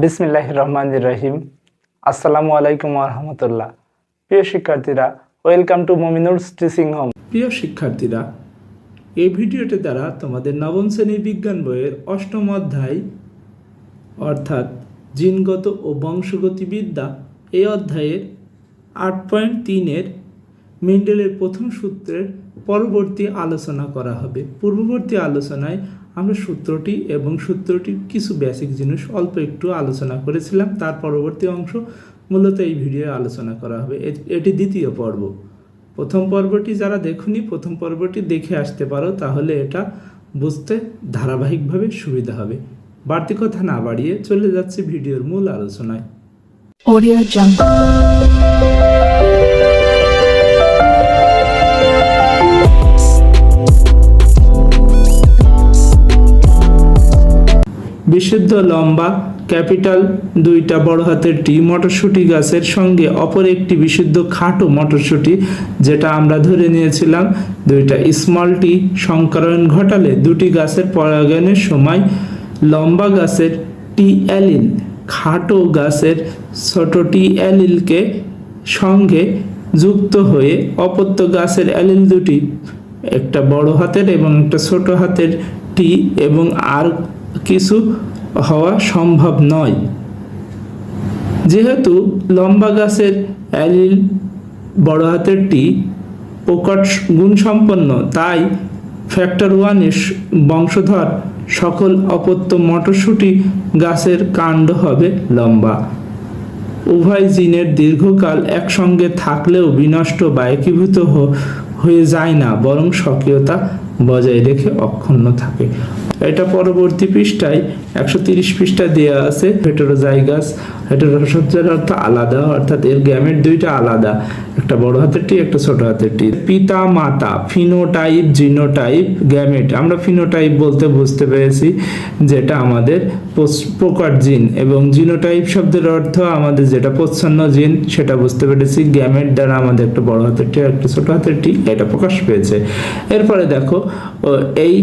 বিসমিল্লাহির রহমানির রহিম। আসসালামু আলাইকুম ওয়া রাহমাতুল্লাহ। প্রিয় শিক্ষার্থীরা, ওয়েলকাম টু মুমিনুরস টিচিং হোম। প্রিয় শিক্ষার্থীরা, এই ভিডিওটি দ্বারা তোমাদের নবম শ্রেণীর বিজ্ঞান বইয়ের অষ্টম অধ্যায় অর্থাৎ জিনগত ও বংশগতিবিদ্যা এই অধ্যায়ের 8.3-এর মেন্ডেলের প্রথম সূত্রের পরবর্তী আলোচনা করা হবে। পূর্ববর্তী আলোচনায় আমরা সূত্রটি এবং সূত্রটির কিছু বেসিক জিনিস অল্প একটু আলোচনা করেছিলাম। তার পরবর্তী অংশ মূলত এই ভিডিওয়ে আলোচনা করা হবে। এটি দ্বিতীয় পর্ব। প্রথম পর্বটি যারা দেখুনি, প্রথম পর্বটি দেখে আসতে পারো, তাহলে এটা বুঝতে ধারাবাহিকভাবে সুবিধা হবে। বাড়তি কথা না বাড়িয়ে চলে যাচ্ছে ভিডিওর মূল আলোচনায়। Audio Jungle. বিশুদ্ধ লম্বা ক্যাপিটাল দুইটা বড় হাতের টি মটরশুঁটি গাছের সঙ্গে অপর একটি বিশুদ্ধ খাটো মটরশুঁটি, যেটা আমরা ধরে নিয়েছিলাম দুইটা স্মল টি সংকরণ ঘটালে দুটি গাছের পরাগায়নের সময় লম্বা গাছের টি অ্যালিল খাটো গাছের ছোট টি অ্যালিলকে সঙ্গে যুক্ত হয়ে অপত্য গাছের অ্যালিল দুটি, একটা বড় হাতের এবং একটা ছোট হাতের টি এবং আর কিছু হওয়া সম্ভব নয়। যেহেতু লম্বা গাছের অ্যালিল বড় হাতের টি প্রকট গুণসম্পন্ন, তাই ফ্যাক্টর 1-এর বংশধর সকল অপত্য মটরশুঁটি গাছের কাণ্ড হবে লম্বা। উভয় জিনের দীর্ঘকাল একসঙ্গে থাকলেও বিনষ্ট বা একীভূত হয়ে যায় না, বরং স্বকীয়তা বজায় রেখে অক্ষুণ্ণ থাকে। এটা পরবর্তী পৃষ্ঠায় 130 পৃষ্ঠা দেওয়া আছে। হেটেরোজাইগাস, হেটেরোসজ্জার অর্থ আলাদা, অর্থাৎ এর গ্যামেট দুইটা আলাদা, একটা বড় হাতের টি একটা ছোট হাতের টি। পিতা মাতা, ফিনোটাইপ জিনোটাইপ গ্যামেট। আমরা ফিনোটাইপ বলতে বুঝতে পেরেছি যেটা আমাদের প্রকট জিন, এবং জিনোটাইপ শব্দের অর্থ আমাদের যেটা প্রচ্ছন্ন জিন সেটা বুঝতে পেরেছি। গ্যামেট দ্বারা আমাদের একটা বড় হাতের টি একটা ছোট হাতের টি এটা প্রকাশ পেয়েছে। এরপরে দেখো এই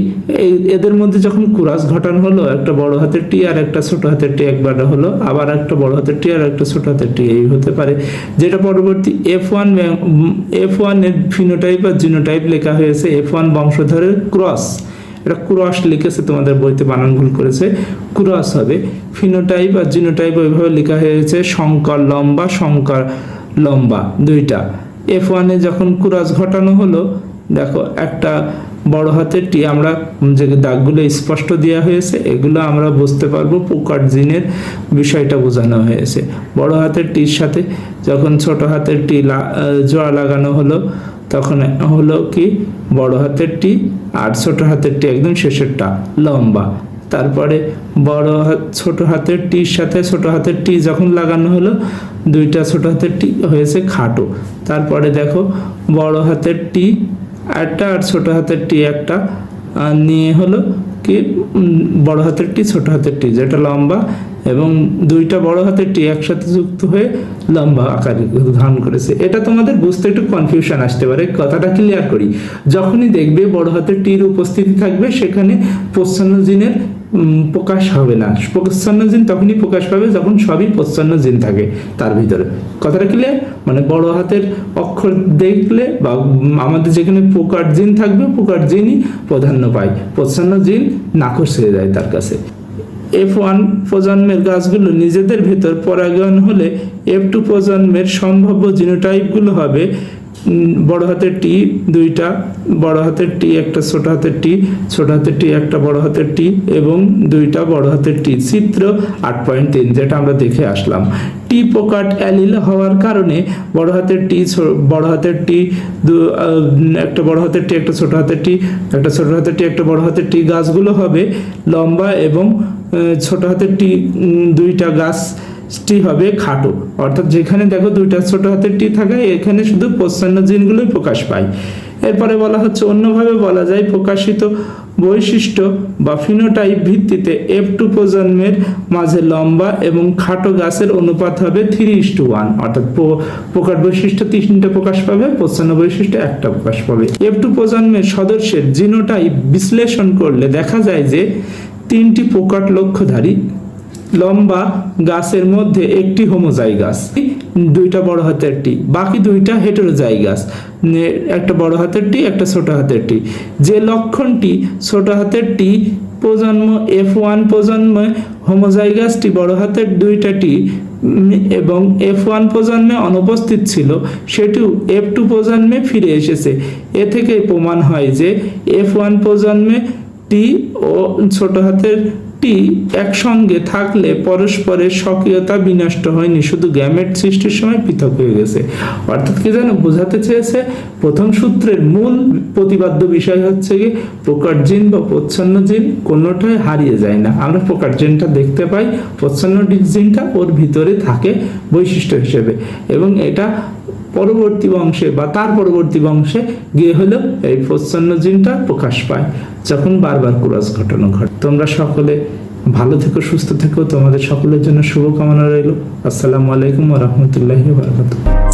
এদের মধ্যে যখন ক্রস ঘটানো হলো, একটা বড় হাতের টি আর একটা ছোট হাতের টি একবার হলো, আবার একটা বড় হাতের টি আর একটা ছোট হাতের টি এই হতে পারে, যেটা পরবর্তী F1 এর ফিনোটাইপ আর জিনোটাইপ লেখা হয়েছে F1 বংশধরের ক্রস। এটা ক্রস লিখেছে, তোমাদের বইতে বানান ভুল করেছে, ক্রস হবে। ফিনোটাইপ আর জিনোটাইপ ওইভাবে লেখা হয়েছে সংকর লম্বা সংকর লম্বা দুইটা। F1 এ যখন ক্রস ঘটানো হলো, দেখো একটা বড় হাতের টি, আমরা যে দাগগুলো স্পষ্ট দেওয়া হয়েছে এগুলো আমরা বুঝতে পারবো প্রকট জিনের বিষয়টা বোঝানো হয়েছে। বড় হাতের টির সাথে যখন ছোট হাতের টি জোড়া লাগানো হলো, তখন হলো কি বড় হাতের টি আর ছোট হাতের টি একদম শেষেরটা লম্বা। তারপরে ছোট হাতের টির সাথে ছোট হাতের টি যখন লাগানো হলো, দুইটা ছোট হাতের টি হয়েছে খাটো। তারপরে দেখো বড় হাতের টি একটা আর ছোট হাতের টি একটা নিয়ে হলো কি বড় হাতের টি ছোট হাতের টি, যেটা লম্বা, এবং দুইটা বড় হাতের টি একসাথে যুক্ত হয়ে লম্বা আকার ধারণ করেছে। এটা তোমাদের বুঝতে একটু কনফিউশন আসতে পারে, কথাটা ক্লিয়ার করি। যখনই দেখবে বড় হাতের টির উপস্থিতি থাকবে, সেখানে প্রচ্ছন্ন জিনের প্রকাশ হবে না। প্রচ্ছন্ন জিন তখনই প্রকাশ পাবে যখন সবই প্রচ্ছন্ন জিন থাকে তার ভিতরে। কথাটা ক্লিয়ার? মানে বড় হাতের অক্ষর দেখলে বা আমাদের যেখানে প্রকট জিন থাকবে, প্রকট জিনই প্রাধান্য পায়, প্রচ্ছন্ন জিন নাকচ হয়ে যায় তার কাছে। F1 প্রজন্মের গাছগুলো নিজেদের ভেতর পরাগায়ন হলে F2 প্রজন্মের সম্ভাব্য জিনোটাইপগুলো হবে বড় হাতের টি দুইটা, বড় হাতের টি একটা ছোট হাতের টি, ছোট হাতের টি একটা বড় হাতের টি এবং দুইটা বড় হাতের টি। চিত্র 8.3 যেটা আমরা দেখে আসলাম। টি প্রকাট অ্যালিল হওয়ার কারণে বড় হাতের টি বড় হাতের টি একটা বড় হাতের টি একটা ছোট হাতের টি একটা ছোট হাতের টি একটা বড় হাতের টি গাছগুলো হবে লম্বা, এবং ছোট হাতের টি দুইটা গাছটি হবে খাটো। অর্থাৎ যেখানে দেখো দুইটা ছোট হাতের টি থাকে, এখানে শুধু প্রচ্ছন্ন জিনগুলোই প্রকাশ পায়। এরপরে বলা হচ্ছে, অন্যভাবে বলা যায় প্রকাশিত বৈশিষ্ট্য বা ফিনোটাইপ ভিত্তিতে F2 প্রজন্মের মাঝে লম্বা এবং খাটো গাছের অনুপাত হবে 3:1। অর্থাৎ প্রকট বৈশিষ্ট্য 3টা প্রকাশ পাবে, প্রচ্ছন্ন বৈশিষ্ট্য একটা প্রকাশ পাবে। F2 প্রজন্মের সদস্যের জিনোটাইপ বিশ্লেষণ করলে দেখা যায় যে 3টি প্রকট লক্ষ্যধারী লম্বা গাছের মধ্যে একটি হোমোজাইগাস, দুইটা বড় হাতের টি, বাকি দুইটা হেটেরোজাইগাস, একটা বড় হাতের টি একটা ছোট হাতের টি। যে লক্ষণটি ছোট হাতের টি প্রজন্ম F1 প্রজন্মে হোমোজাইগাসটি বড় হাতের দুইটা টি এবং F1 প্রজন্মে অনুপস্থিত ছিল, সেটিও F2 প্রজন্মে ফিরে এসেছে। এ থেকে প্রমাণ হয় যে F1 প্রজন্মে টি ও ছোট হাতের টি একসঙ্গে থাকলে পরস্পরের স্বকীয়তা বিনষ্ট হয়নি, শুধু গ্যামেট সৃষ্টির সময় পৃথক হয়ে গেছে। অর্থাৎ কি যেন বোঝাতে চেয়েছে, প্রথম সূত্রের মূল প্রতিপাদ্য বিষয় হচ্ছে কি প্রকট জিন বা প্রচ্ছন্ন জিন কোনোটাই হারিয়ে যায় না। আমরা প্রকট জিনটা দেখতে পাই, প্রচ্ছন্ন জিনটা ওর ভিতরে থাকে বৈশিষ্ট্য হিসেবে, এবং এটা পরবর্তী বংশে বা তার পরবর্তী বংশে গিয়ে হলেও এই প্রচ্ছন্ন জিনটা প্রকাশ পায় যখন বারবার ক্রস ঘটনা ঘটে। তোমরা সকলে ভালো থেকো, সুস্থ থেকো, তোমাদের সকলের জন্য শুভকামনা রইল। আসসালামু আলাইকুম ওয়া রাহমাতুল্লাহি ওয়া বারাকাতুহু।